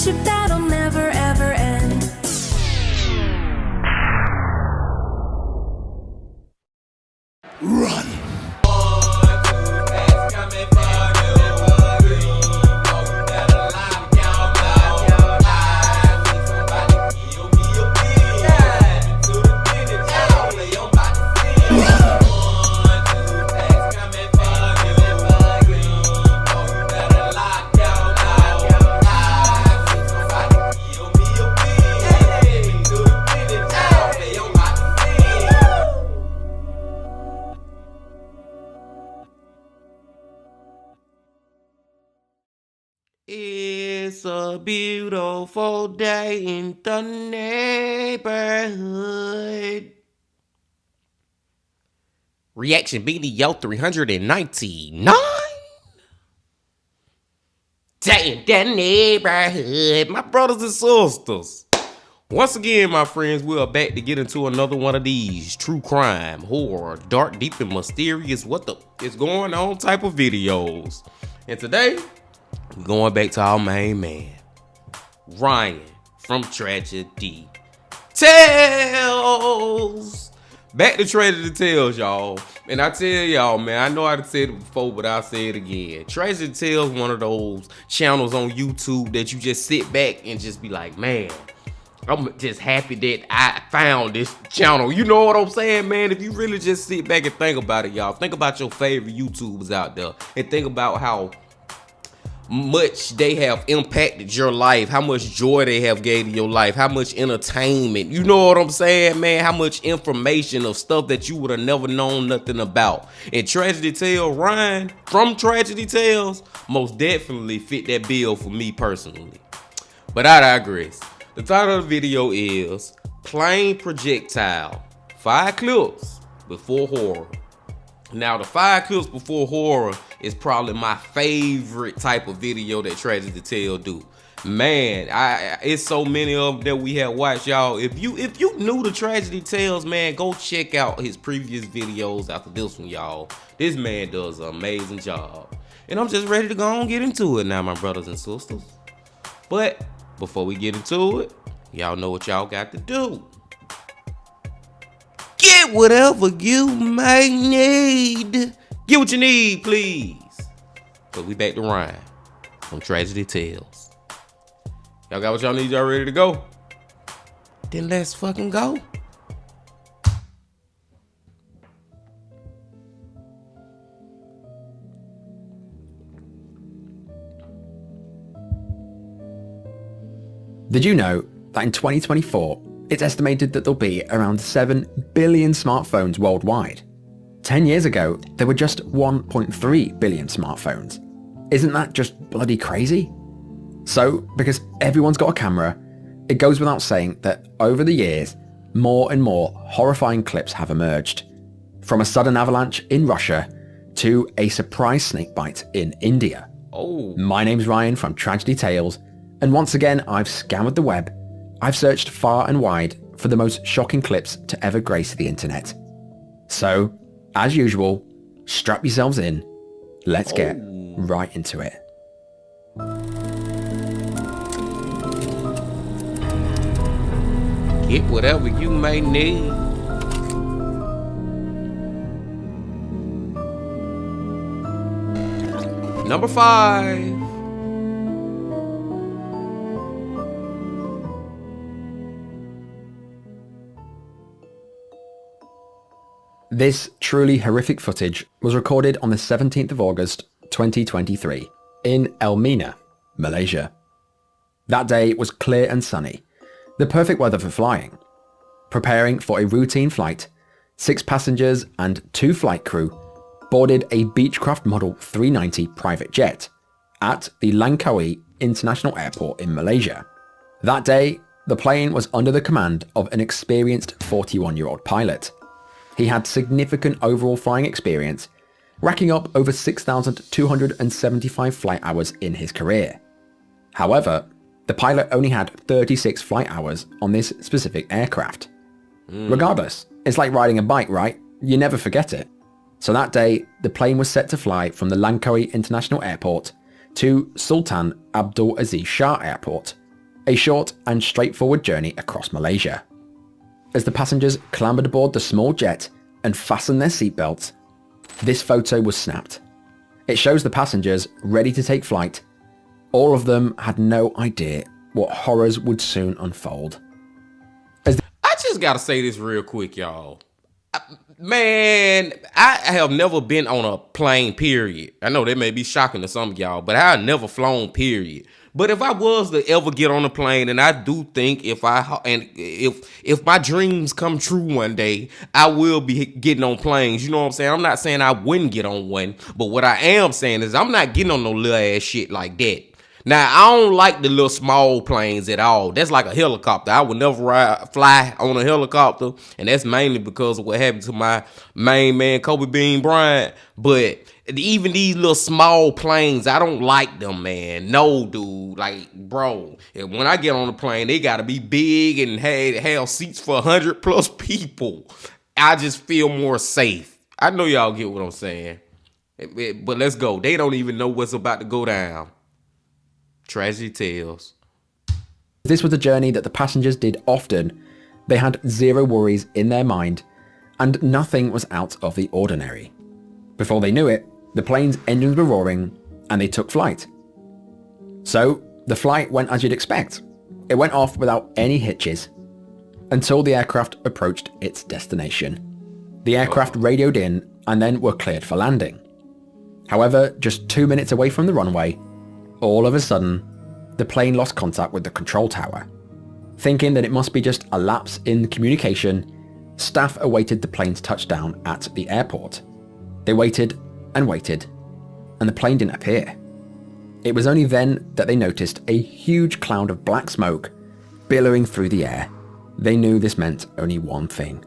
friendship that'll never ever end. Run! It's a beautiful day in the neighborhood. Reaction video 399. Day in the neighborhood. My brothers and sisters. Once again, my friends, we are back to get into another one of these true crime, horror, dark, deep, and mysterious what the is going on type of videos. And today, we're going back to our main man, Ryan from Tragedy Tales. Back to Tragedy Tales, y'all. And I tell y'all, man, I know I've said it before, but I'll say it again. Tragedy Tales, one of those channels on YouTube that you just sit back and just be like, man, I'm just happy that I found this channel. You know what I'm saying, man? If you really just sit back and think about it, y'all. Think about your favorite YouTubers out there. And think about how much they have impacted your life, how much joy they have gave to your life, how much entertainment, you know what I'm saying, man, how much information of stuff that you would have never known nothing about. And Tragedy Tales, Ryan from Tragedy Tales, most definitely fit that bill for me personally. But I digress. The title of the video is Plain Projectile, 5 clips before horror. Now, the 5 clips before horror is probably my favorite type of video that Tragedy Tales do. Man, it's so many of them that we have watched, y'all. If you new to Tragedy Tales, man, go check out his previous videos after this one, y'all. This man does an amazing job. And I'm just ready to go and get into it now, my brothers and sisters. But before we get into it, y'all know what y'all got to do. Get whatever you may need. Get what you need, please. So we back to Ryan from Tragedy Tales. Y'all got what y'all need? Y'all ready to go? Then let's fucking go. Did you know that in 2024, it's estimated that there'll be around 7 billion smartphones worldwide? 10 years ago, there were just 1.3 billion smartphones. Isn't that just bloody crazy? So, because everyone's got a camera, it goes without saying that over the years, more and more horrifying clips have emerged. From a sudden avalanche in Russia to a surprise snakebite in India. Oh. My name's Ryan from Tragedy Tales, and once again, I've scoured the web. I've searched far and wide for the most shocking clips to ever grace the internet. So, as usual, strap yourselves in. Let's get right into it. Get whatever you may need. Number 5. This truly horrific footage was recorded on the 17th of August 2023 in Elmina, Malaysia. That day was clear and sunny, the perfect weather for flying. Preparing for a routine flight, 6 passengers and 2 flight crew boarded a Beechcraft Model 390 private jet at the Langkawi International Airport in Malaysia. That day, the plane was under the command of an experienced 41-year-old pilot. He had significant overall flying experience, racking up over 6,275 flight hours in his career. However, the pilot only had 36 flight hours on this specific aircraft. Regardless, it's like riding a bike, right? You never forget it. So that day, the plane was set to fly from the Langkawi International Airport to Sultan Abdul Aziz Shah Airport, a short and straightforward journey across Malaysia. As the passengers clambered aboard the small jet and fastened their seatbelts, this photo was snapped. It shows the passengers ready to take flight. All of them had no idea what horrors would soon unfold. I just gotta say this real quick, y'all. Man, I have never been on a plane, period. I know that may be shocking to some of y'all, but I have never flown, period. But if I was to ever get on a plane, and I do think if my dreams come true one day, I will be getting on planes. You know what I'm saying? I'm not saying I wouldn't get on one, but what I am saying is I'm not getting on no little ass shit like that. Now, I don't like the little small planes at all. That's like a helicopter. I would never fly on a helicopter, and that's mainly because of what happened to my main man, Kobe Bean Bryant. But even these little small planes, I don't like them, man. No, dude. Like, bro, when I get on the plane, they got to be big and have seats for 100 plus people. I just feel more safe. I know y'all get what I'm saying. But let's go. They don't even know what's about to go down. Tragedy tales. This was a journey that the passengers did often. They had zero worries in their mind, and nothing was out of the ordinary. Before they knew it, the plane's engines were roaring, and they took flight. So, the flight went as you'd expect. It went off without any hitches, until the aircraft approached its destination. The aircraft radioed in, and then were cleared for landing. However, just 2 minutes away from the runway, all of a sudden, the plane lost contact with the control tower. Thinking that it must be just a lapse in communication, staff awaited the plane's touchdown at the airport. They waited and waited, and the plane didn't appear. It was only then that they noticed a huge cloud of black smoke billowing through the air. They knew this meant only one thing.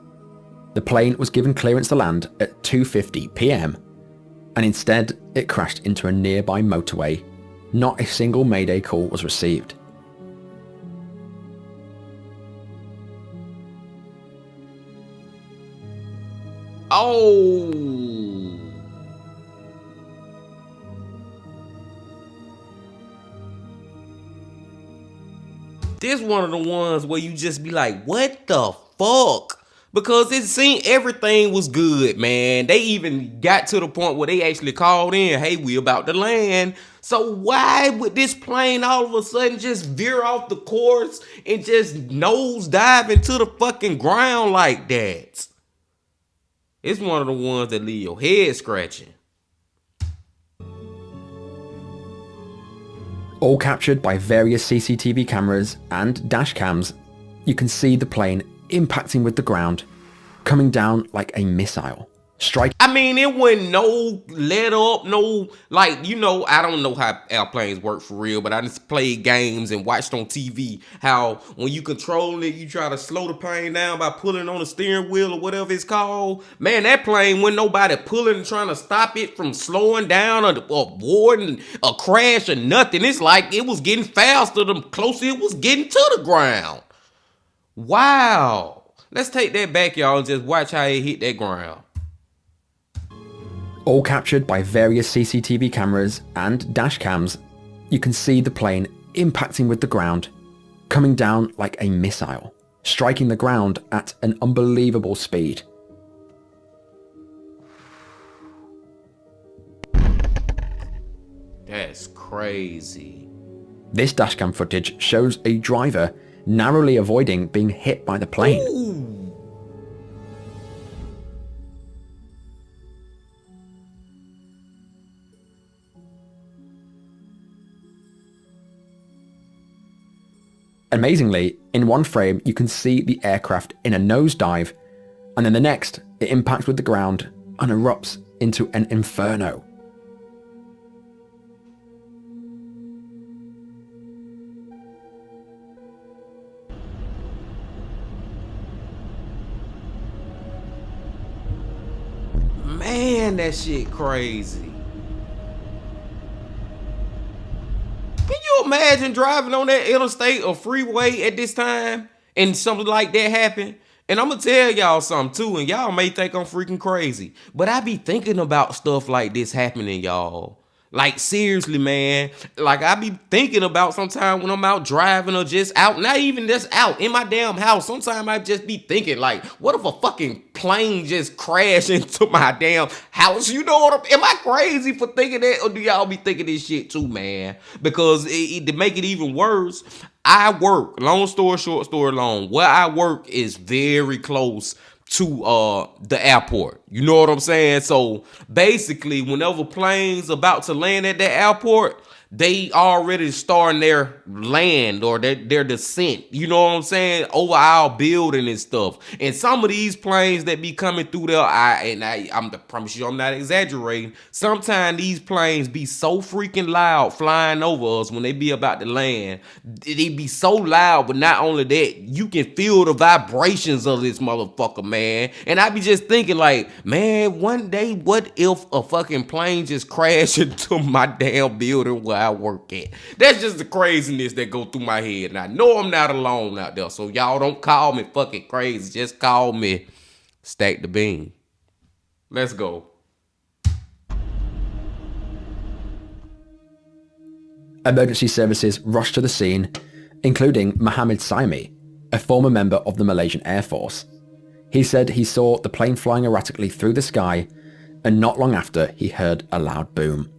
The plane was given clearance to land at 2:50 p.m, and instead it crashed into a nearby motorway. Not a single mayday call was received. Oh. This one of the ones where you just be like, what the fuck? Because it seemed everything was good, man. They even got to the point where they actually called in, hey, we about to land. So why would this plane all of a sudden just veer off the course and just nose dive into the fucking ground like that? It's one of the ones that leave your head scratching. All captured by various CCTV cameras and dash cams, you can see the plane impacting with the ground, coming down like a missile. I mean, it wasn't no let up, no, like, you know, I don't know how airplanes work for real, but I just played games and watched on TV how when you control it, you try to slow the plane down by pulling on the steering wheel or whatever it's called. Man, that plane wasn't nobody pulling and trying to stop it from slowing down or avoiding a crash or nothing. It's like it was getting faster the closer it was getting to the ground. Wow. Let's take that back, y'all, and just watch how it hit that ground. All captured by various CCTV cameras and dash cams, you can see the plane impacting with the ground, coming down like a missile, striking the ground at an unbelievable speed. That's crazy. This dashcam footage shows a driver narrowly avoiding being hit by the plane. Ooh. Amazingly, in one frame you can see the aircraft in a nosedive, and in the next it impacts with the ground and erupts into an inferno. Man, that shit crazy. Can you imagine driving on that interstate or freeway at this time and something like that happen? And I'm going to tell y'all something too, and y'all may think I'm freaking crazy, but I be thinking about stuff like this happening, y'all. Like, seriously, man. Like, I be thinking about sometimes when I'm out driving or just out, not even just out in my damn house. Sometimes I just be thinking, like, what if a fucking plane just crashed into my damn house? You know what am I crazy for thinking that? Or do y'all be thinking this shit too, man? Because to make it even worse, I work, long story short, story long, where I work is very close to the airport. You know what I'm saying? So basically, whenever planes about to land at the airport, they already starting their land or their descent, you know what I'm saying, over our building and stuff. And some of these planes that be coming through there, I promise you I'm not exaggerating, sometimes these planes be so freaking loud flying over us when they be about to land. They be so loud, but not only that, you can feel the vibrations of this motherfucker, man. And I be just thinking like, man, one day, what if a fucking plane just crashed into my damn building where I work at? That's just the craziness that go through my head. And I know I'm not alone out there. So y'all don't call me fucking crazy. Just call me Stack the Bean. Let's go. Emergency services rushed to the scene, including Mohammed Saimi, a former member of the Malaysian Air Force. He said he saw the plane flying erratically through the sky, and not long after he heard a loud boom.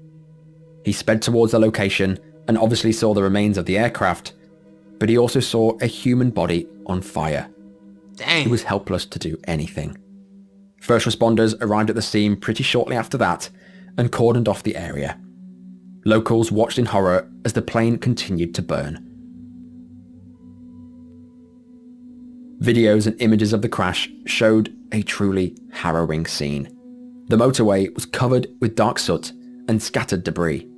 He sped towards the location and obviously saw the remains of the aircraft, but he also saw a human body on fire. Dang. He was helpless to do anything. First responders arrived at the scene pretty shortly after that and cordoned off the area. Locals watched in horror as the plane continued to burn. Videos and images of the crash showed a truly harrowing scene. The motorway was covered with dark soot and scattered debris.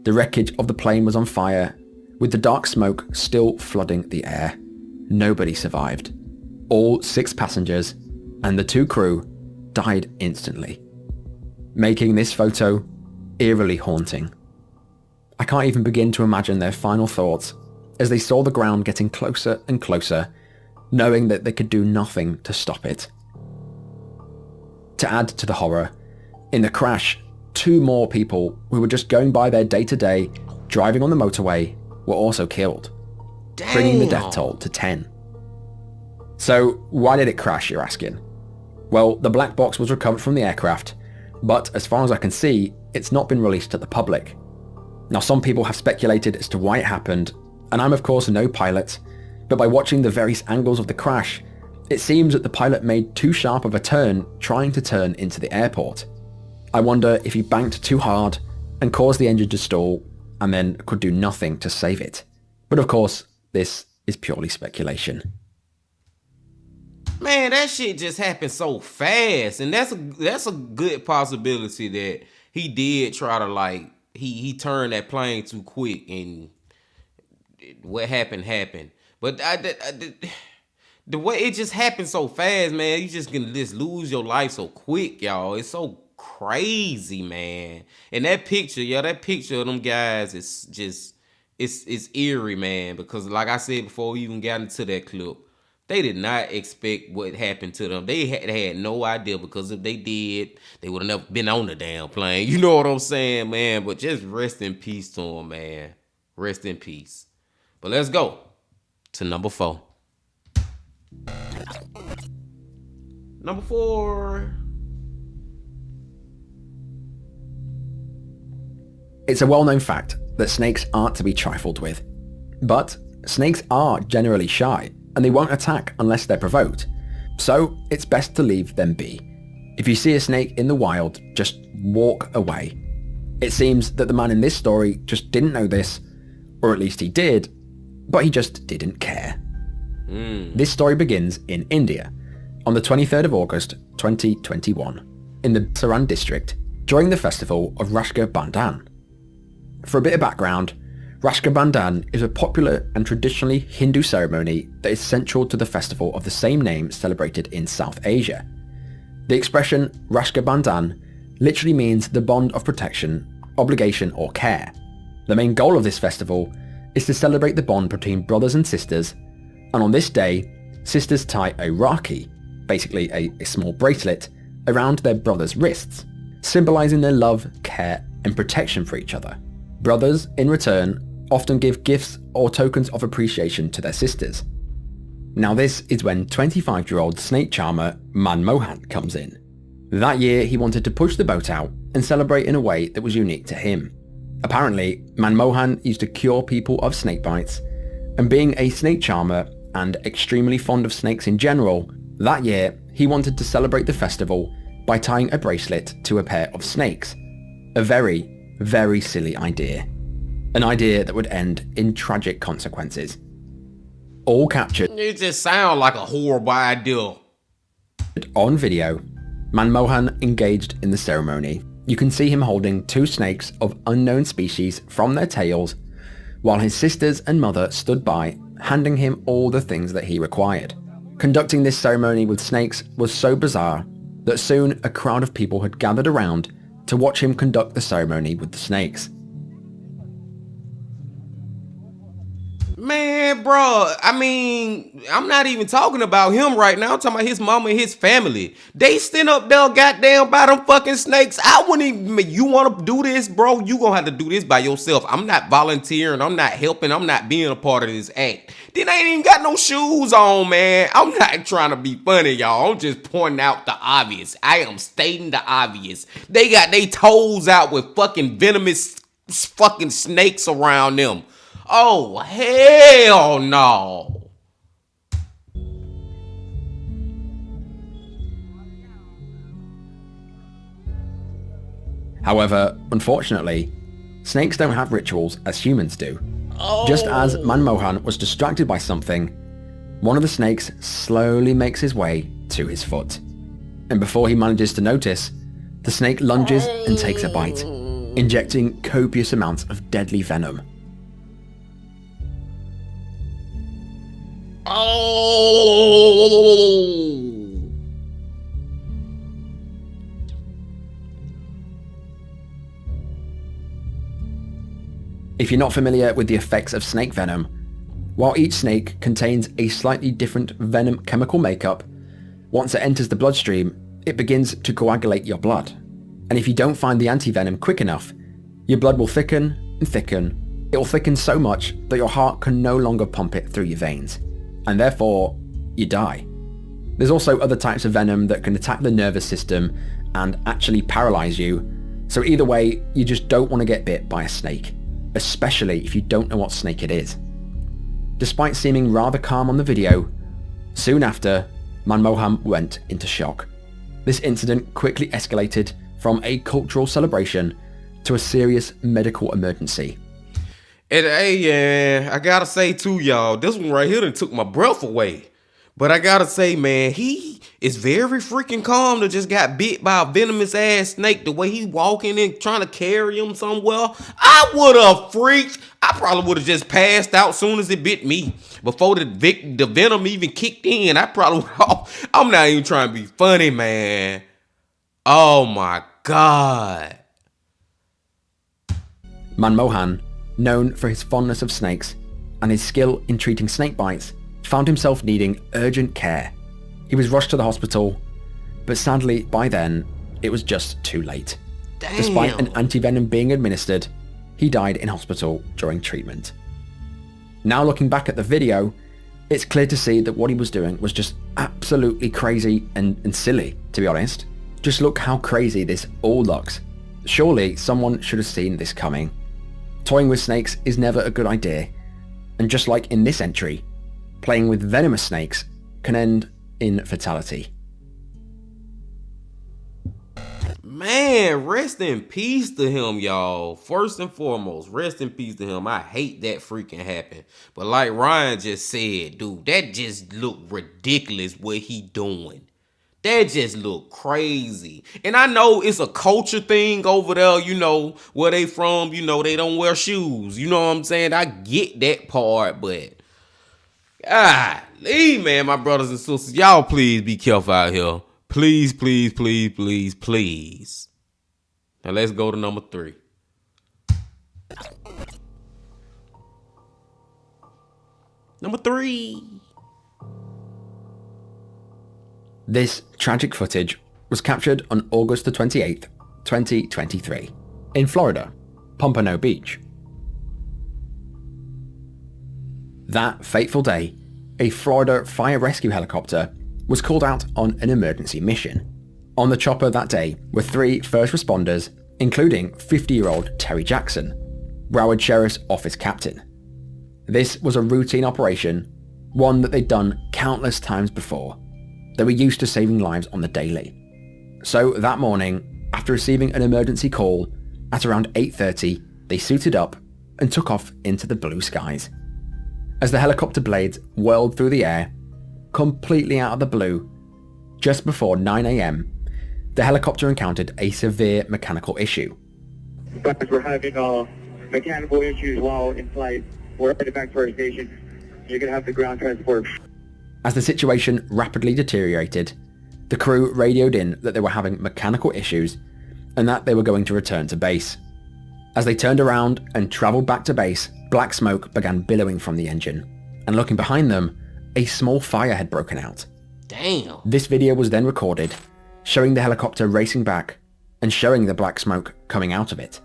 The wreckage of the plane was on fire, with the dark smoke still flooding the air. Nobody survived. All 6 passengers and the 2 crew died instantly, making this photo eerily haunting. I can't even begin to imagine their final thoughts as they saw the ground getting closer and closer, knowing that they could do nothing to stop it. To add to the horror, in the crash, 2 more people who were just going by their day-to-day, driving on the motorway, were also killed, bringing the death toll to 10. So why did it crash, you're asking? Well, the black box was recovered from the aircraft, but as far as I can see, it's not been released to the public. Now, some people have speculated as to why it happened, and I'm of course no pilot, but by watching the various angles of the crash, it seems that the pilot made too sharp of a turn trying to turn into the airport. I wonder if he banked too hard and caused the engine to stall and then could do nothing to save it. But of course, this is purely speculation. Man, that shit just happened so fast, and that's a good possibility that he did try to like he turned that plane too quick, and what happened. But the way it just happened so fast, man, you just can just lose your life so quick, y'all. It's so crazy, man. And that picture of them guys is just it's eerie, man, because like I said before we even got into that clip, they did not expect what happened to them. They had no idea, because if they did, they would have never been on the damn plane. You know what I'm saying, man? But just rest in peace to them, man. Rest in peace. But let's go to number 4. Number 4. It's a well-known fact that snakes aren't to be trifled with. But snakes are generally shy, and they won't attack unless they're provoked. So it's best to leave them be. If you see a snake in the wild, just walk away. It seems that the man in this story just didn't know this, or at least he did, but he just didn't care. This story begins in India on the 23rd of August 2021 in the Saran district during the festival of Rashka Bandhan. For a bit of background, Rashka Bandhan is a popular and traditionally Hindu ceremony that is central to the festival of the same name celebrated in South Asia. The expression Rashka Bandhan literally means the bond of protection, obligation or care. The main goal of this festival is to celebrate the bond between brothers and sisters, and on this day, sisters tie a rakhi, basically a small bracelet, around their brothers' wrists, symbolizing their love, care and protection for each other. Brothers, in return, often give gifts or tokens of appreciation to their sisters. Now this is when 25-year-old snake charmer Manmohan comes in. That year he wanted to push the boat out and celebrate in a way that was unique to him. Apparently, Manmohan used to cure people of snake bites, and being a snake charmer and extremely fond of snakes in general, that year he wanted to celebrate the festival by tying a bracelet to a pair of snakes. A very, very silly idea. An idea that would end in tragic consequences. All captured It just sounds like a horrible idea. on video. Manmohan engaged in the ceremony. You can see him holding two snakes of unknown species from their tails, while his sisters and mother stood by, handing him all the things that he required. Conducting this ceremony with snakes was so bizarre that soon a crowd of people had gathered around to watch him conduct the ceremony with the snakes. Man, bro, I mean, I'm not even talking about him right now. I'm talking about his mama and his family. They stand up there goddamn by them fucking snakes. I wouldn't even, you want to do this, bro? You gonna have to do this by yourself. I'm not volunteering. I'm not helping. I'm not being a part of this act. Then they ain't even got no shoes on, man. I'm not trying to be funny, y'all. I'm just pointing out the obvious. I am stating the obvious. They got their toes out with fucking venomous fucking snakes around them. Oh, hell no. However, unfortunately, snakes don't have rituals as humans do. Just as Manmohan was distracted by something, one of the snakes slowly makes his way to his foot. And before he manages to notice, the snake lunges and takes a bite, injecting copious amounts of deadly venom. Oh. If you're not familiar with the effects of snake venom, while each snake contains a slightly different venom chemical makeup, once it enters the bloodstream, it begins to coagulate your blood. And if you don't find the anti-venom quick enough, your blood will thicken and thicken. It will thicken so much that your heart can no longer pump it through your veins, and therefore, you die. There's also other types of venom that can attack the nervous system and actually paralyze you, so either way, you just don't want to get bit by a snake, especially if you don't know what snake it is. Despite seeming rather calm on the video, soon after, Manmohan went into shock. This incident quickly escalated from a cultural celebration to a serious medical emergency. And hey, I gotta say too, y'all, this one right here done took my breath away. But I gotta say, man, he is very freaking calm to just got bit by a venomous ass snake. The way he walking and trying to carry him somewhere, I would have freaked. I probably would have just passed out soon as it bit me. Before the venom even kicked in, I probably would. I'm not even trying to be funny, man. Oh my God. Manmohan, known for his fondness of snakes and his skill in treating snake bites, found himself needing urgent care. He was rushed to the hospital, but sadly by then, it was just too late. Damn. Despite an anti-venom being administered, he died in hospital during treatment. Now looking back at the video, it's clear to see that what he was doing was just absolutely crazy and silly, to be honest. Just look how crazy this all looks. Surely someone should have seen this coming. Toying with snakes is never a good idea, and just like in this entry, playing with venomous snakes can end in fatality. Man, rest in peace to him, y'all. First and foremost, rest in peace to him. I hate that freaking happened. But like Ryan just said, dude, that just looked ridiculous what he doing. That just look crazy. And I know it's a culture thing over there, you know, where they from, you know, they don't wear shoes. You know what I'm saying? I get that part, but golly, man, my brothers and sisters, y'all please be careful out here. Please, please, please, please, please. Now let's go to number 3. Number 3. This tragic footage was captured on August the 28th, 2023, in Florida, Pompano Beach. That fateful day, a Florida fire rescue helicopter was called out on an emergency mission. On the chopper that day were 3 first responders, including 50-year-old Terry Jackson, Broward Sheriff's Office captain. This was a routine operation, one that they'd done countless times before. They were used to saving lives on the daily. So that morning, after receiving an emergency call, at around 8:30, they suited up and took off into the blue skies. As the helicopter blades whirled through the air, completely out of the blue, just before 9 a.m, the helicopter encountered a severe mechanical issue. But we're having mechanical issues while in flight. We're headed back to our station. You're going to have the ground transport. As the situation rapidly deteriorated, the crew radioed in that they were having mechanical issues and that they were going to return to base. As they turned around and travelled back to base, black smoke began billowing from the engine, and looking behind them, a small fire had broken out. Damn. This video was then recorded, showing the helicopter racing back and showing the black smoke coming out of it.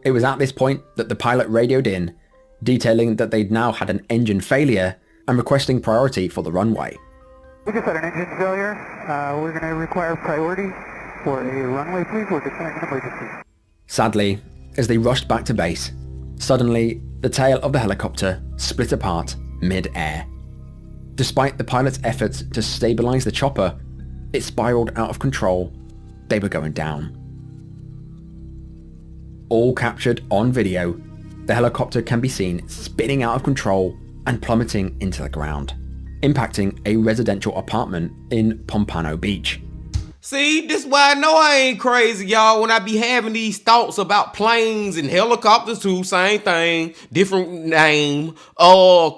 It was at this point that the pilot radioed in, detailing that they'd now had an engine failure and requesting priority for the runway. We just had an engine failure. We're going to require priority for a runway, please. We're declaring an emergency. Sadly, as they rushed back to base, suddenly the tail of the helicopter split apart mid-air. Despite the pilot's efforts to stabilize the chopper, it spiraled out of control. They were going down. All captured on video, the helicopter can be seen spinning out of control and plummeting into the ground, impacting a residential apartment in Pompano Beach. See, this is why I know I ain't crazy, y'all, when I be having these thoughts about planes and helicopters too, same thing, different name,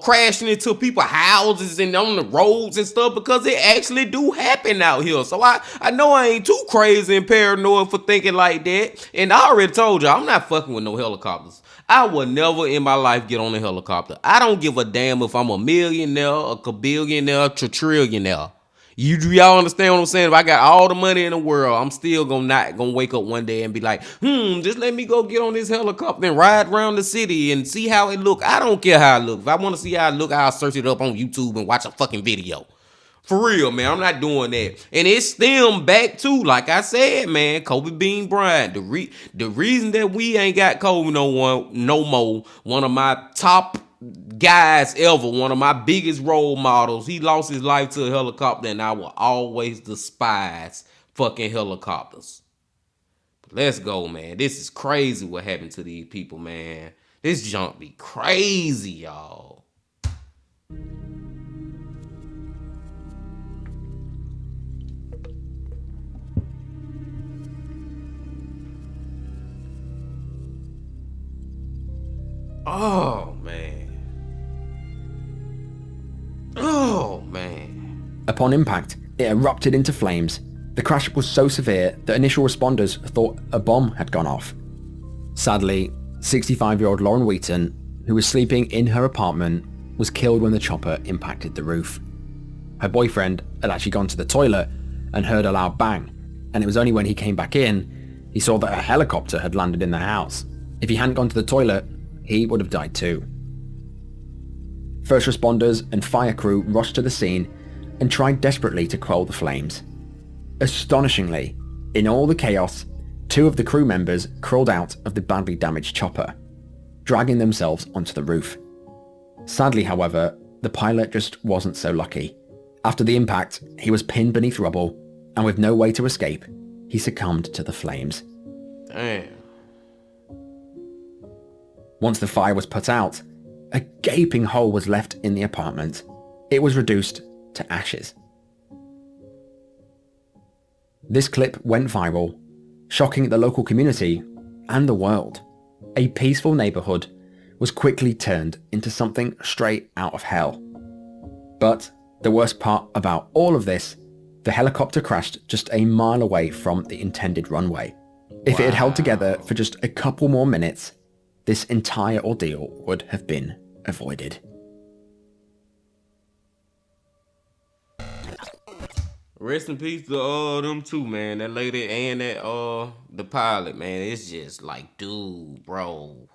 crashing into people's houses and on the roads and stuff, because it actually do happen out here. So I know I ain't too crazy and paranoid for thinking like that. And I already told y'all, I'm not fucking with no helicopters. I will never in my life get on a helicopter. I don't give a damn if I'm a millionaire, a billionaire, a trillionaire. Y'all understand what I'm saying? If I got all the money in the world, I'm still not gonna wake up one day and be like, just let me go get on this helicopter and ride around the city and see how it look. I don't care how it look. If I want to see how it look, I'll search it up on YouTube and watch a fucking video. For real, man, I'm not doing that. And it stemmed back to, like I said, man, Kobe Bean Bryant. The reason that we ain't got Kobe no more, one of my top guys ever, one of my biggest role models, he lost his life to a helicopter, and I will always despise fucking helicopters. But let's go, man. This is crazy what happened to these people, man. This junk be crazy, y'all. Oh, man. Oh, man. Upon impact, it erupted into flames. The crash was so severe that initial responders thought a bomb had gone off. Sadly, 65-year-old Lauren Wheaton, who was sleeping in her apartment, was killed when the chopper impacted the roof. Her boyfriend had actually gone to the toilet and heard a loud bang, and it was only when he came back in, he saw that a helicopter had landed in their house. If he hadn't gone to the toilet, he would have died too. First responders and fire crew rushed to the scene and tried desperately to quell the flames. Astonishingly, in all the chaos, 2 of the crew members crawled out of the badly damaged chopper, dragging themselves onto the roof. Sadly, however, the pilot just wasn't so lucky. After the impact, he was pinned beneath rubble, and with no way to escape, he succumbed to the flames. Damn. Once the fire was put out, a gaping hole was left in the apartment. It was reduced to ashes. This clip went viral, shocking the local community and the world. A peaceful neighborhood was quickly turned into something straight out of hell. But the worst part about all of this, the helicopter crashed just a mile away from the intended runway. If it had held together for just a couple more minutes, this entire ordeal would have been avoided. Rest in peace to them two, man. That lady and that the pilot, man. It's just like, dude, bro.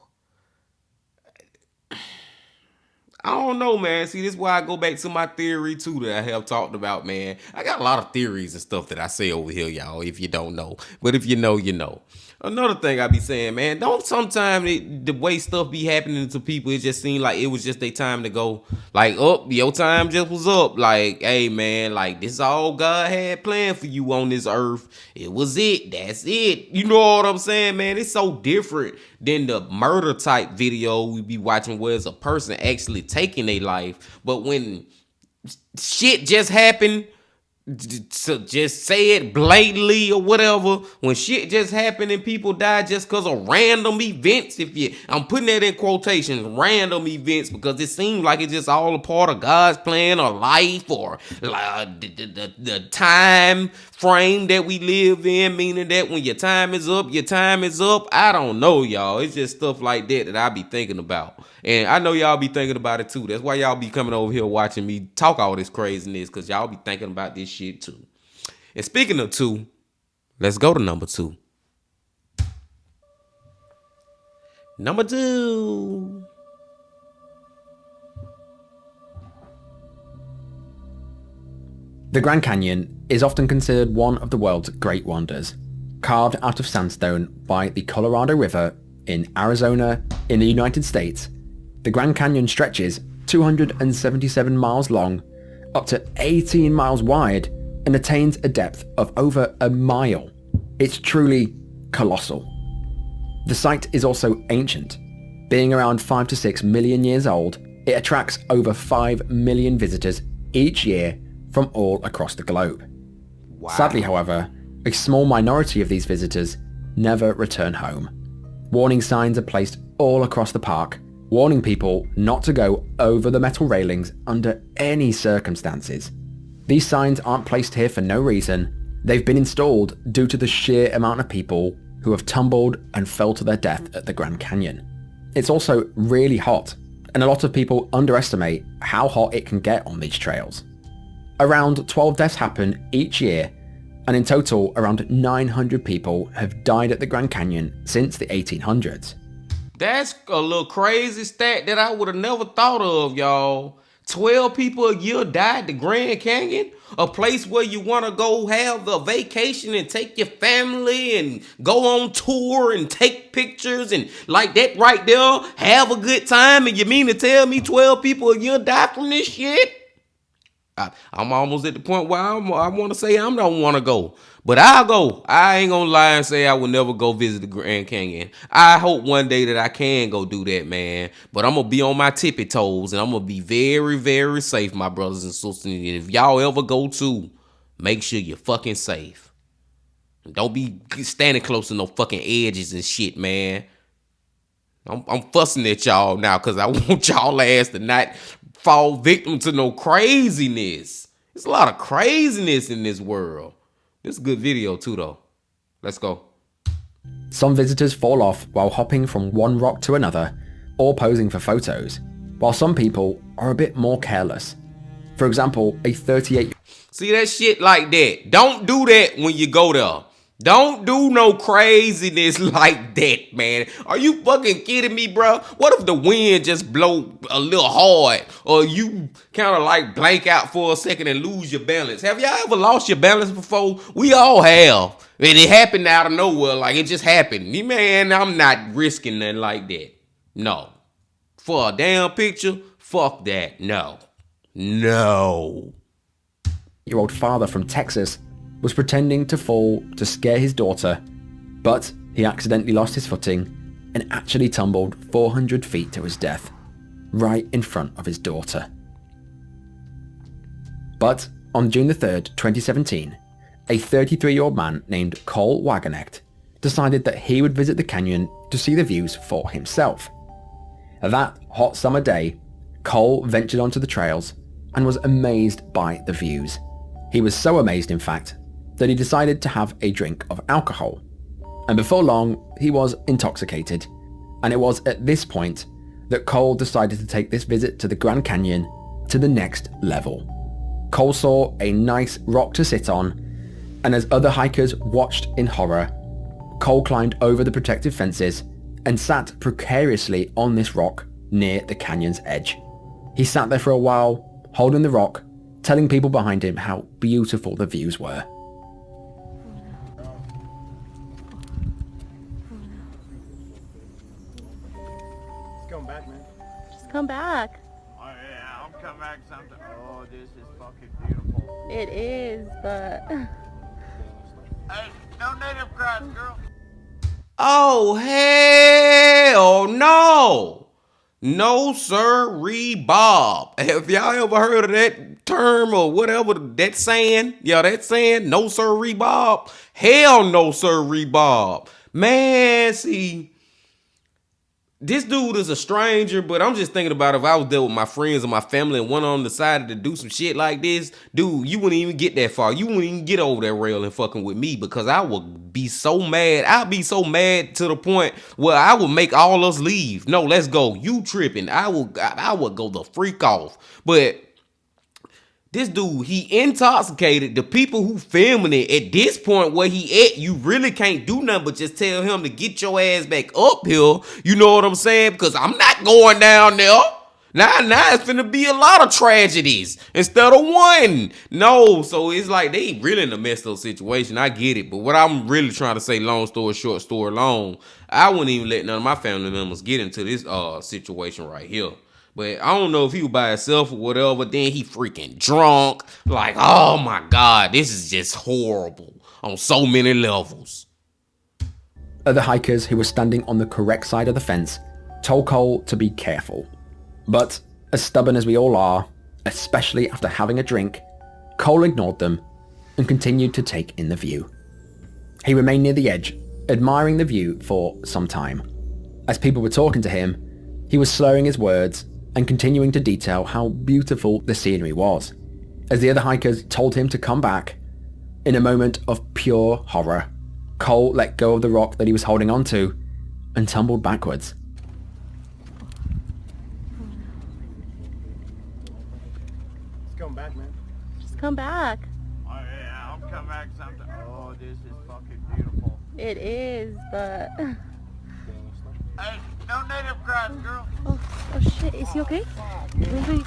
I don't know, man. See, this is why I go back to my theory, too, that I have talked about, man. I got a lot of theories and stuff that I say over here, y'all, if you don't know. But if you know, you know. Another thing I be saying, man, don't sometimes the way stuff be happening to people, it just seemed like it was just their time to go. Like, your time just was up. Like, hey, man, like, this is all God had planned for you on this earth. It was it. That's it. You know what I'm saying, man? It's so different than the murder type video we be watching where it's a person actually taking their life. But when shit just happened, to just say it blatantly or whatever, when shit just happened and people die just because of random events, I'm putting that in quotations, random events, because it seems like it's just all a part of God's plan or life or the time frame that we live in, meaning that when your time is up, your time is up. I don't know, y'all. It's just stuff like that I be thinking about. And I know y'all be thinking about it too. That's why y'all be coming over here watching me talk all this craziness, because y'all be thinking about this shit too. And speaking of two, let's go to number two. Number two. The Grand Canyon is often considered one of the world's great wonders, carved out of sandstone by the Colorado River in Arizona in the United States. The Grand Canyon stretches 277 miles long, up to 18 miles wide, and attains a depth of over a mile. It's truly colossal. The site is also ancient. Being around 5 to 6 million years old, it attracts over 5 million visitors each year from all across the globe. Wow. Sadly, however, a small minority of these visitors never return home. Warning signs are placed all across the park, warning people not to go over the metal railings under any circumstances. These signs aren't placed here for no reason. They've been installed due to the sheer amount of people who have tumbled and fell to their death at the Grand Canyon. It's also really hot, and a lot of people underestimate how hot it can get on these trails. Around 12 deaths happen each year, and in total around 900 people have died at the Grand Canyon since the 1800s. That's a little crazy stat that I would have never thought of, y'all. 12 people a year die at the Grand Canyon, a place where you want to go have a vacation and take your family and go on tour and take pictures and like that right there, have a good time. And you mean to tell me 12 people a year die from this shit? I'm almost at the point where I want to say I don't want to go. But I'll go. I ain't gonna lie and say I will never go visit the Grand Canyon. I hope one day that I can go do that, man. But I'm gonna be on my tippy toes and I'm gonna be very, very safe, my brothers and sisters. And if y'all ever go to, make sure you're fucking safe. Don't be standing close to no fucking edges and shit, man. I'm fussing at y'all now because I want y'all ass to not fall victim to no craziness. There's a lot of craziness in this world. This is a good video too, though. Let's go. Some visitors fall off while hopping from one rock to another or posing for photos, while some people are a bit more careless. For example, a 38... See that shit like that? Don't do that when you go there. Don't do no craziness like that, man. Are you fucking kidding me, bro? What if the wind just blow a little hard or you kind of like blank out for a second and lose your balance? Have y'all ever lost your balance before? We all have. And it happened out of nowhere. Like it just happened. Man, I'm not risking nothing like that. No. For a damn picture, fuck that. No. Year-old father from Texas was pretending to fall to scare his daughter, but he accidentally lost his footing and actually tumbled 400 feet to his death, right in front of his daughter. But on June the 3rd, 2017, a 33-year-old man named Cole Wagenknecht decided that he would visit the canyon to see the views for himself. That hot summer day, Cole ventured onto the trails and was amazed by the views. He was so amazed, in fact, that he decided to have a drink of alcohol. And before long, he was intoxicated. And it was at this point that Cole decided to take this visit to the Grand Canyon to the next level. Cole saw a nice rock to sit on, and as other hikers watched in horror, Cole climbed over the protective fences and sat precariously on this rock near the canyon's edge. He sat there for a while, holding the rock, telling people behind him how beautiful the views were. Just come back, man. Just come back. Oh yeah, I'll come back sometime. Oh, this is fucking beautiful. It is, but... Hey, no native cries, girl. Oh, hell no. No, sir, Bob. Have y'all ever heard of that term or whatever, that saying? Yeah, that saying, no, sir, Bob. Hell no, sir, Bob. Man, see, this dude is a stranger, but I'm just thinking about if I was there with my friends or my family and one of them decided to do some shit like this, dude, you wouldn't even get that far. You wouldn't even get over that rail and fucking with me because I would be so mad. I'd be so mad to the point where I would make all us leave. No, let's go. You tripping. I would go the freak off. But this dude, he intoxicated. The people who filming it at this point where he at, you really can't do nothing but just tell him to get your ass back up here. You know what I'm saying? Because I'm not going down there. Now it's finna be a lot of tragedies instead of one. No, so it's like they really in a messed up situation. I get it. But what I'm really trying to say, long story short, story long, I wouldn't even let none of my family members get into this situation right here. But I don't know if he was by himself or whatever. Then he freaking drunk. Like, oh my God, this is just horrible on so many levels. Other hikers who were standing on the correct side of the fence told Cole to be careful. But as stubborn as we all are, especially after having a drink, Cole ignored them and continued to take in the view. He remained near the edge, admiring the view for some time. As people were talking to him, he was slurring his words and continuing to detail how beautiful the scenery was. As the other hikers told him to come back, in a moment of pure horror, Cole let go of the rock that he was holding onto and tumbled backwards. Just come back, man. Just come back. Oh yeah, I'll come back sometime. Oh, this is fucking beautiful. It is, but... Hey, no native cries, girl. Oh shit, is he okay? Wait.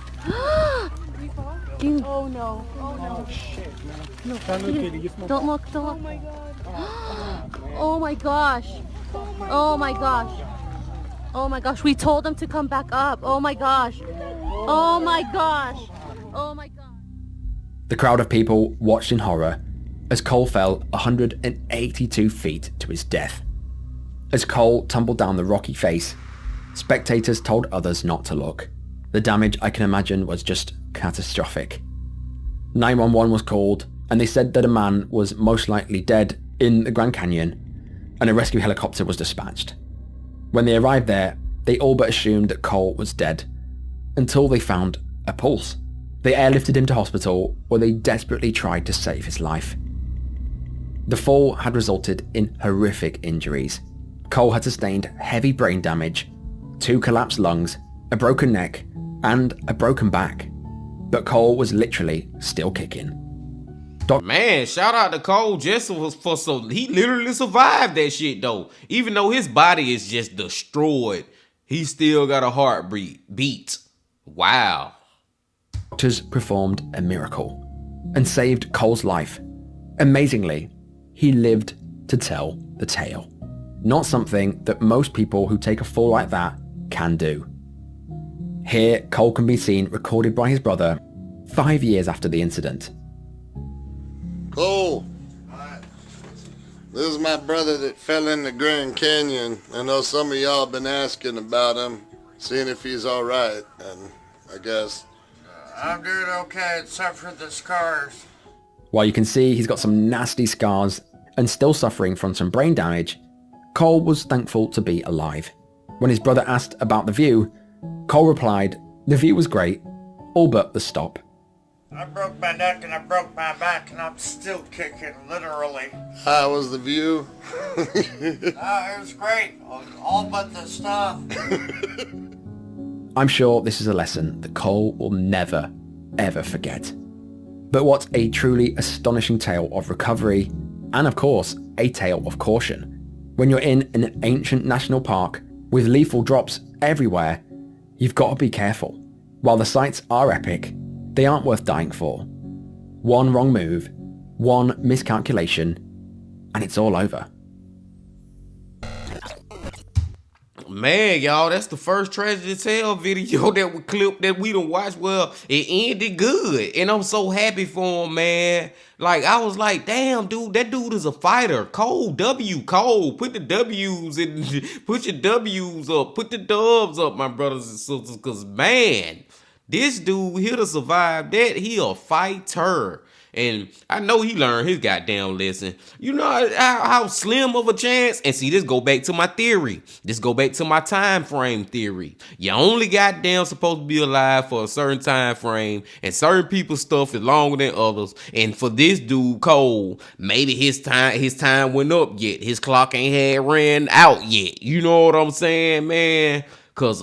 Oh no. Oh no. Shit, man. No, Don't look at it, you smoke. don't look. Oh my god. Oh my gosh. Oh my gosh. Oh my gosh, we told him to come back up. Oh my gosh. Oh my gosh. Oh my god. The crowd of people watched in horror as Cole fell 182 feet to his death. As Cole tumbled down the rocky face, spectators told others not to look. The damage, I can imagine, was just catastrophic. 911 was called, and they said that a man was most likely dead in the Grand Canyon, and a rescue helicopter was dispatched. When they arrived there, they all but assumed that Cole was dead, until they found a pulse. They airlifted him to hospital, where they desperately tried to save his life. The fall had resulted in horrific injuries. Cole had sustained heavy brain damage, 2 collapsed lungs, a broken neck, and a broken back. But Cole was literally still kicking. Man, shout out to Cole just for so he literally survived that shit though. Even though his body is just destroyed, he still got a heartbeat. Wow. Doctors performed a miracle and saved Cole's life. Amazingly, he lived to tell the tale. Not something that most people who take a fall like that can do. Here, Cole can be seen recorded by his brother 5 years after the incident. Cole, this is my brother that fell in the Grand Canyon. I know some of y'all been asking about him, seeing if he's all right, and I guess... I'm doing okay except for the scars. While you can see he's got some nasty scars and still suffering from some brain damage, Cole was thankful to be alive. When his brother asked about the view, Cole replied, the view was great, all but the stop. I broke my neck and I broke my back and I'm still kicking, literally. How was the view? It was great, all but the stuff. I'm sure this is a lesson that Cole will never, ever forget. But what a truly astonishing tale of recovery, and of course, a tale of caution. When you're in an ancient national park with lethal drops everywhere, you've got to be careful. While the sights are epic, they aren't worth dying for. One wrong move, one miscalculation, and it's all over. Man, y'all, that's the first Tragedy Tale video that we clipped that we done watched. Well, it ended good, and I'm so happy for him, man. Like, I was like, damn, dude, that dude is a fighter. Cole, W, Cole. Put the W's in, put your W's up, put the dubs up, my brothers and sisters, because, man, this dude here to survive that, he a fighter. And I know he learned his goddamn lesson. You know how slim of a chance? And see, this go back to my theory. This go back to my time frame theory. You only goddamn supposed to be alive for a certain time frame, and certain people's stuff is longer than others. And for this dude, Cole, maybe his time went up yet. His clock ain't had ran out yet. You know what I'm saying, man? Cause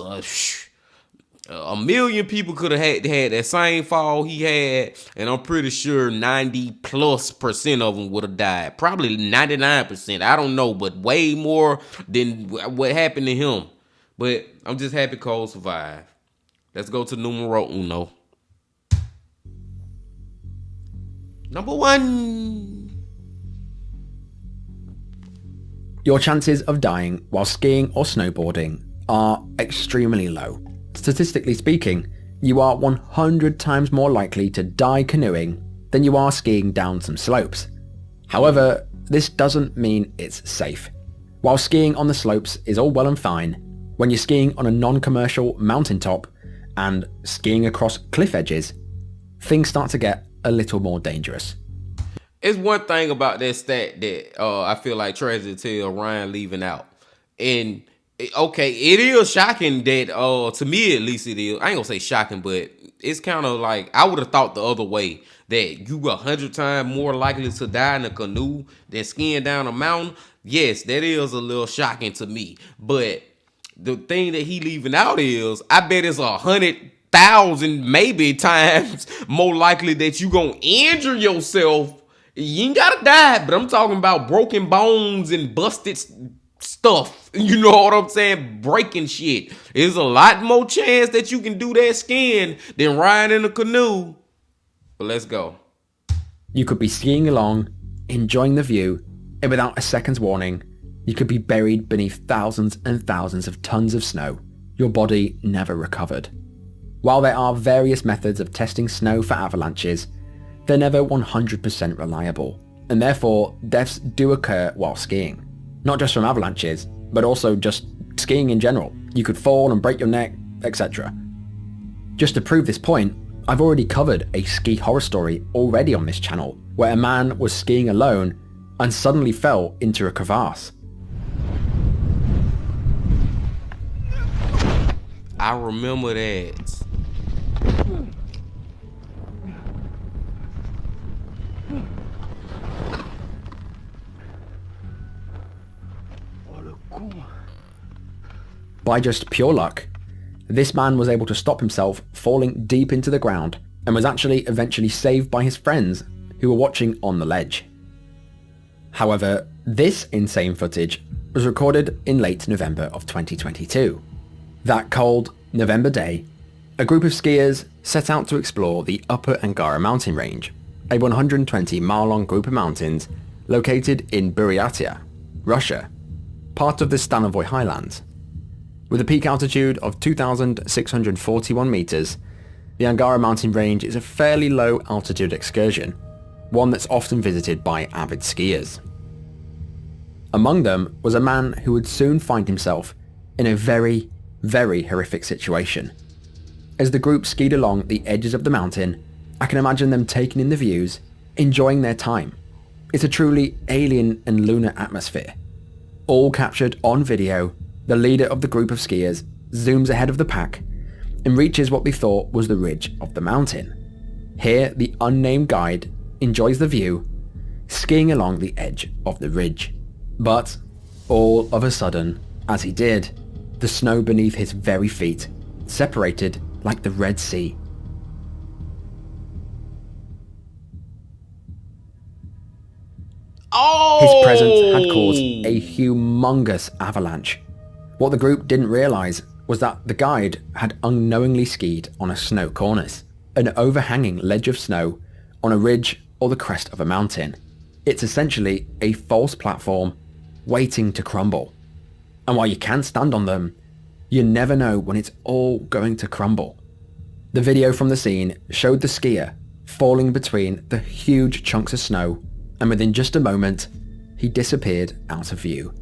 a million people could have had that same fall he had, and I'm pretty sure 90+% of them would have died. Probably 99%. I don't know, but way more than what happened to him. But I'm just happy Cole survived. Let's go to numero uno. Number 1. Your chances of dying while skiing or snowboarding are extremely low. Statistically speaking, you are 100 times more likely to die canoeing than you are skiing down some slopes. However, this doesn't mean it's safe. While skiing on the slopes is all well and fine, when you're skiing on a non-commercial mountaintop and skiing across cliff edges, things start to get a little more dangerous. It's one thing about that stat that I feel like Tragedy Tale Ryan leaving out. And okay, it is shocking that, to me at least it is. I ain't gonna say shocking, but it's kind of like, I would have thought the other way, that you 100 times more likely to die in a canoe than skiing down a mountain. Yes, that is a little shocking to me. But the thing that he leaving out is, I bet it's 100,000 maybe times more likely that you gonna injure yourself. You ain't gotta die, but I'm talking about broken bones and busted stuff. You know what I'm saying? Breaking shit. There's a lot more chance that you can do that skiing than riding in a canoe. But let's go. You could be skiing along, enjoying the view, and without a second's warning, you could be buried beneath thousands and thousands of tons of snow, your body never recovered. While there are various methods of testing snow for avalanches, they're never 100% reliable, and therefore deaths do occur while skiing. Not just from avalanches, but also just skiing in general. You could fall and break your neck, etc. Just to prove this point, I've already covered a ski horror story already on this channel, where a man was skiing alone and suddenly fell into a crevasse. I remember that. By just pure luck, this man was able to stop himself falling deep into the ground and was actually eventually saved by his friends who were watching on the ledge. However, this insane footage was recorded in late November of 2022. That cold November day, a group of skiers set out to explore the Upper Angara mountain range, a 120-mile-long group of mountains located in Buryatia, Russia, part of the Stanovoy Highlands. With a peak altitude of 2,641 meters, the Angara mountain range is a fairly low altitude excursion, one that's often visited by avid skiers. Among them was a man who would soon find himself in a very, very horrific situation. As the group skied along the edges of the mountain, I can imagine them taking in the views, enjoying their time. It's a truly alien and lunar atmosphere. All captured on video, the leader of the group of skiers zooms ahead of the pack and reaches what they thought was the ridge of the mountain. Here, the unnamed guide enjoys the view, skiing along the edge of the ridge. But, all of a sudden, as he did, the snow beneath his very feet separated like the Red Sea. Oh! His presence had caused a humongous avalanche. What the group didn't realise was that the guide had unknowingly skied on a snow cornice, an overhanging ledge of snow on a ridge or the crest of a mountain. It's essentially a false platform waiting to crumble. And while you can stand on them, you never know when it's all going to crumble. The video from the scene showed the skier falling between the huge chunks of snow, and within just a moment, he disappeared out of view.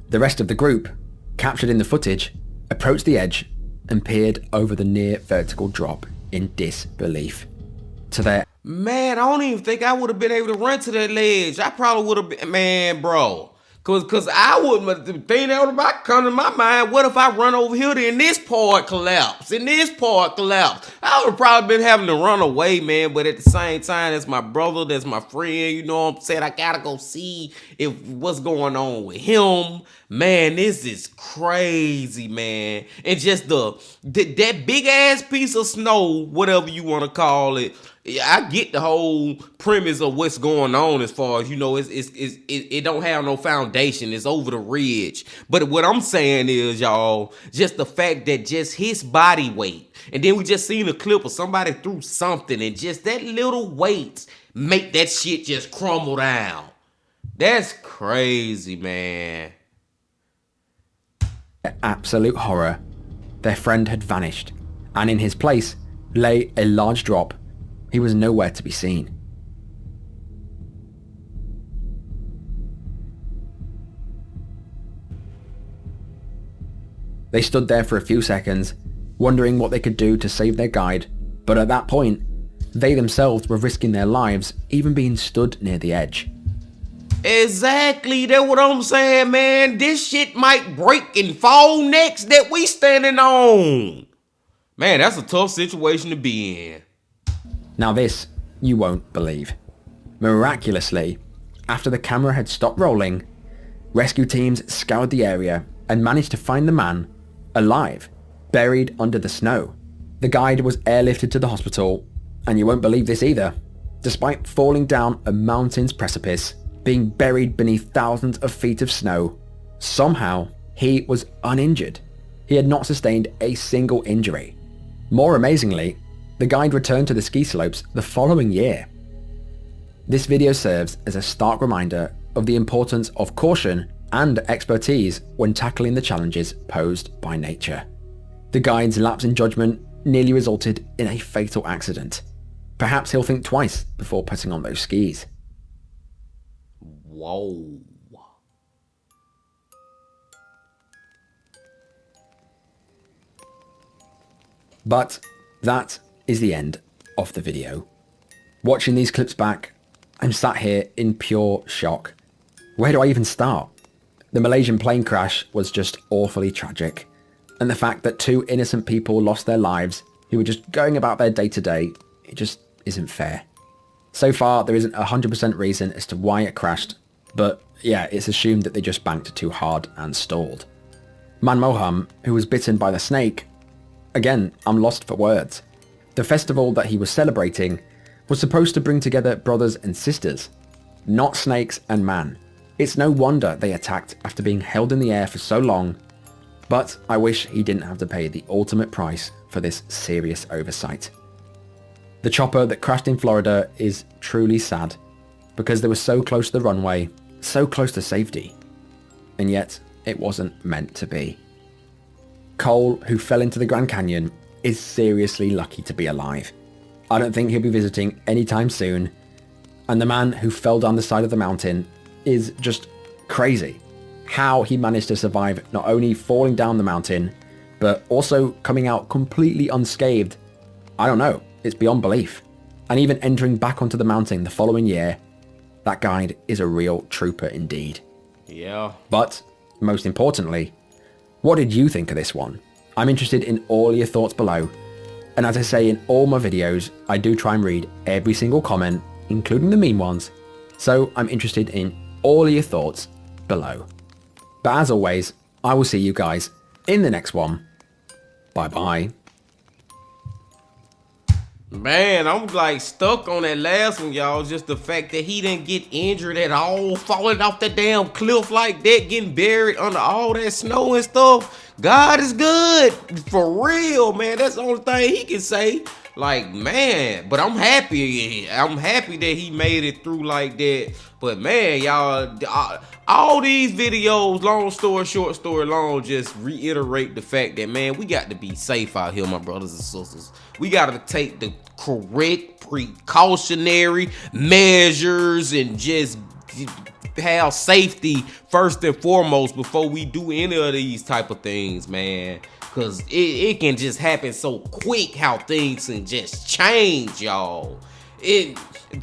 The rest of the group, captured in the footage, approached the edge and peered over the near vertical drop in disbelief. To their Man, I don't even think I would have been able to run to that ledge. I probably would have been, man, bro. Cause I wouldn't, the thing that would have come to my mind, what if I run over here and this part collapse? And this part collapse. I would have probably been having to run away, man. But at the same time, that's my brother, that's my friend, you know what I'm saying? I gotta go see if what's going on with him. Man, this is crazy, man. And just that big ass piece of snow, whatever you want to call it. I get the whole premise of what's going on as far as, you know, it don't have no foundation. It's over the ridge. But what I'm saying is, y'all, just the fact that just his body weight, and then we just seen a clip of somebody threw something, and just that little weight make that shit just crumble down. That's crazy, man. absolute horror, their friend had vanished, and in his place lay a large drop. He was nowhere to be seen. They stood there for a few seconds, wondering what they could do to save their guide, but at that point, they themselves were risking their lives even being stood near the edge. Exactly, that's what I'm saying, man. This shit might break and fall next that we standing on. Man, that's a tough situation to be in. Now this, you won't believe. Miraculously, after the camera had stopped rolling, rescue teams scoured the area and managed to find the man alive, buried under the snow. The guide was airlifted to the hospital, and you won't believe this either. Despite falling down a mountain's precipice, being buried beneath thousands of feet of snow, somehow he was uninjured. He had not sustained a single injury. More amazingly, the guide returned to the ski slopes the following year. This video serves as a stark reminder of the importance of caution and expertise when tackling the challenges posed by nature. The guide's lapse in judgment nearly resulted in a fatal accident. Perhaps he'll think twice before putting on those skis. Whoa. But that is the end of the video. Watching these clips back, I'm sat here in pure shock. Where do I even start? The Malaysian plane crash was just awfully tragic, and the fact that two innocent people lost their lives who were just going about their day-to-day, it just isn't fair. So far, there isn't 100% reason as to why it crashed, but yeah, it's assumed that they just banked too hard and stalled. Man Moham, who was bitten by the snake, again, I'm lost for words. The festival that he was celebrating was supposed to bring together brothers and sisters, not snakes and man. It's no wonder they attacked after being held in the air for so long, but I wish he didn't have to pay the ultimate price for this serious oversight. The chopper that crashed in Florida is truly sad, because they were so close to the runway, so close to safety, and yet it wasn't meant to be. Cole, who fell into the Grand Canyon, is seriously lucky to be alive. I don't think he'll be visiting anytime soon, and the man who fell down the side of the mountain is just crazy. How he managed to survive not only falling down the mountain, but also coming out completely unscathed, I don't know, it's beyond belief. And even entering back onto the mountain the following year, that guide is a real trooper indeed. Yeah. But, most importantly, what did you think of this one? I'm interested in all your thoughts below. And as I say in all my videos, I do try and read every single comment, including the mean ones. So I'm interested in all of your thoughts below. But as always, I will see you guys in the next one. Bye bye. Man, I'm like stuck on that last one, y'all. Just the fact that he didn't get injured at all, falling off that damn cliff like that, getting buried under all that snow and stuff. God is good. For real, man. That's the only thing he can say. Like, man, but I'm happy. I'm happy that he made it through like that. But man, y'all, all these videos, long story short, story long, just reiterate the fact that, man, we got to be safe out here, my brothers and sisters. We got to take the correct precautionary measures and just have safety first and foremost before we do any of these type of things, man. Cause it can just happen so quick how things can just change, y'all. It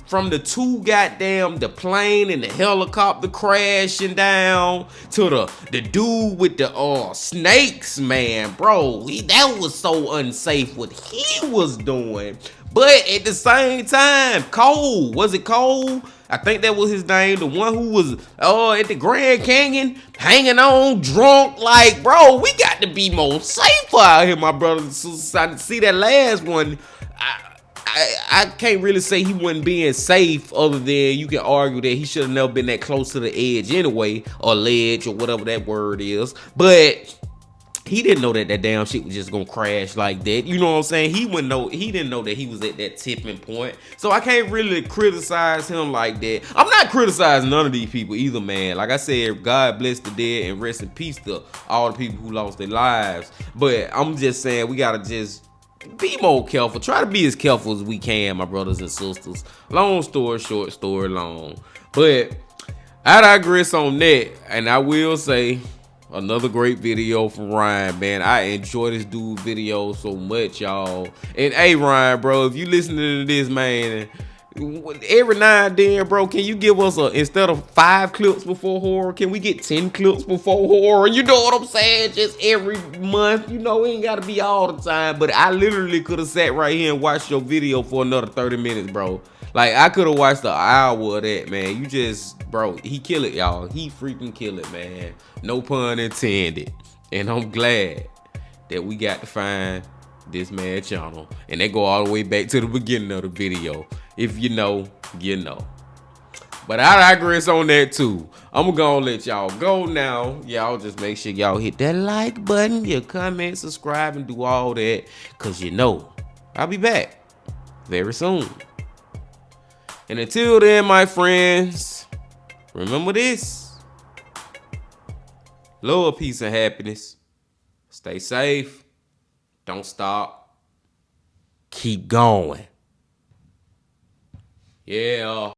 from the the plane and the helicopter crashing down to the dude with the snakes, man, bro. That was so unsafe what he was doing. But at the same time, Cole, was it Cole? I think that was his name, the one who was at the Grand Canyon hanging on drunk. Like, bro, we got to be more safe out here, my brothers and sisters. I see that last one. I can't really say he wasn't being safe, other than you can argue that he should have never been that close to the edge anyway, or ledge, or whatever that word is. But he didn't know that damn shit was just gonna crash like that. You know what I'm saying? He didn't know that he was at that tipping point. So I can't really criticize him like that. I'm not criticizing none of these people either, man. Like I said, God bless the dead and rest in peace to all the people who lost their lives. But I'm just saying, we gotta just be more careful. Try to be as careful as we can, my brothers and sisters. Long story short, story long. But I digress on that, and I will say, another great video from Ryan, man. I enjoy this dude video so much, y'all. And hey, Ryan, bro, if you listening to this, man, every now and then, bro, can you give us instead of 5 clips before horror, can we get 10 clips before horror? You know what I'm saying? Just every month. You know, it ain't gotta be all the time. But I literally could have sat right here and watched your video for another 30 minutes, bro. Like, I could have watched an hour of that, man. You just, bro, he kill it, y'all. He freaking kill it, man. No pun intended. And I'm glad that we got to find this man channel. And they go all the way back to the beginning of the video. If you know, you know. But I digress on that too. I'm gonna let y'all go now. Y'all just make sure y'all hit that like button, your comment, subscribe, and do all that. Cause you know, I'll be back very soon. And until then, my friends, remember this. Love, peace, and happiness. Stay safe. Don't stop. Keep going. Yeah.